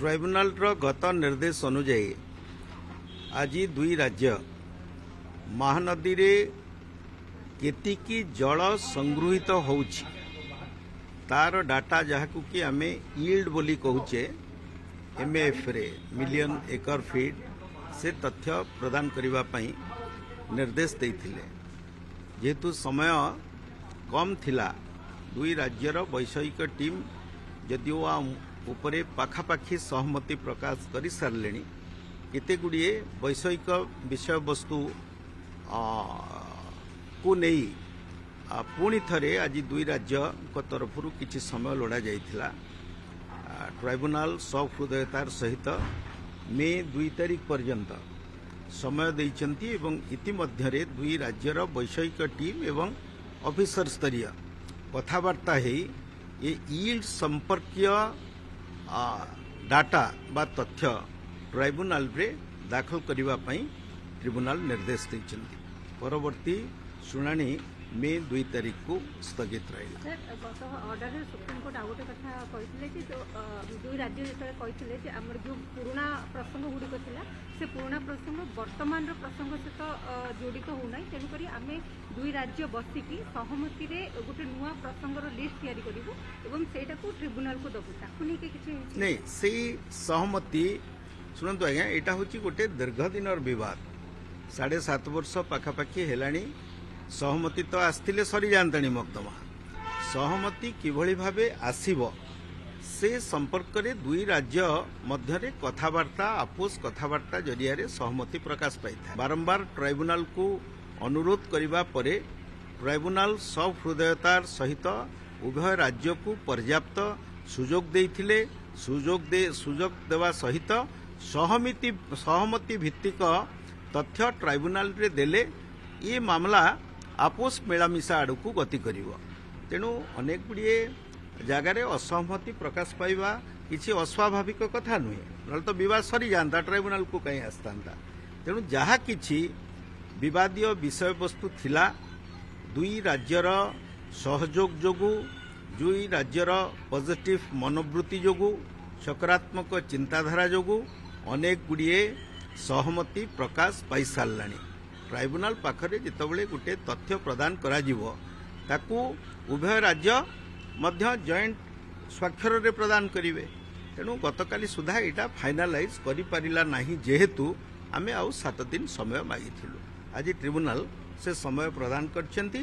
ट्राइब्यूनाल गत निर्देश अनुजाई आज दुई राज्य महानदी रे केतिकी जल संगृहित होउछि तार डाटा जहाकू कि आमे यील्ड बोली कहूचे एमएफ रे मिलियन एकर फीट से तथ्य प्रदान करिबा पई निर्देश देइथिले। जेहेतु समय कम थिला दुई राज्यर वैषयिक टीम जदिओ उपरे पाखापाखी सहमति प्रकाश कर सारे केते गुड़िए वैषयिक विषय वस्तु को नहीं पुणी थरे आज दुई राज्य तरफ किसी समय लोड़ा जाइथिला। ट्राइब्यूनाल सहृदयतार सहित मे 2 तारिख पर्यंत समय देइचंती एवं इतिमध्यरे दुई राज्यर वैषयिक टीम एवं ऑफिसर स्तरीय कथबार्ता है ये यील्ड संपर्कीय डाटा बा तथ्य ट्राइब्यूनाल रे दाखल करने ट्रिब्यूनाल निर्देश देइचंती। परवर्ती शुणाणी मे 2 तारिख को स्थगित रहा। गत अर्डर सुप्रीम कोर्ट आ गोटे कथा कहते कि जो दुई राज्य जो कहते आमर जो पुराना प्रसंग गुड़िक था से पुराना प्रसंग वर्तमान प्रसंग सहित जोड़ित होना तेणुक आम दुई राज्य बसिकी सहमति गोटे नुआ प्रसंगर लिस्ट तैयारी करूँ सेटा को ट्रिब्यूनाल को दबू ताकू नहीं किसी नहीं से सहमति शुणु आज्ञा यहाँ हूँ गोटे दीर्घ दिन बद 7.5 वर्ष पाखापाखि है सहमति तो आसते सरी जाता मकदमा सहमति किभली भावे आसीबो से संपर्क रे दुई राज्य मध्य कथबार्ता आपोष कथबार्ता जरिया सहमति प्रकाश पाई था। बारंबार ट्राइब्यूनाल को अनुरोध करिबा परे ट्राइब्यूनाल सब हृदयतार सहित उभय राज्य को पर्याप्त सुजोग देइथिले। सुजोग देवा सहित सहमति भित्तिक तथ्य ट्राइब्यूनाल रे देले ये मामला आपोष मेलामिशा आड़ को गति करिवो। तेणु अनेक गुड़िए जगार असहमति प्रकाश पाइबा किसी अस्वाभाविक कथा नुहे ना तो बद सरी जाता ट्राइब्यूनाल को कहीं आसता। तेणु जहा किछि विवादीय विषय वस्तु थिला दुई राज्यर सहयोग जोगु दुई राज्यर पॉजिटिव मनोवृत्ति जोगु सकारात्मक चिंताधारा जोगु अनेक गुड़िए सहमति प्रकाश पाई साराणी। ट्राइब्यूनाल पाखरे जितेबाला गोटे तथ्य प्रदान करा जिवो ताकू उभय राज्य मध्य जॉइंट स्वाक्षर रे प्रदान करिवे। तेणु गतकाली सुधा एटा फाइनालाइज करि पारिला नाही जेहेतु आमे आउ 7 दिन समय मागिथिलु। आज ट्रिब्यूनाल से समय प्रदान करछंती।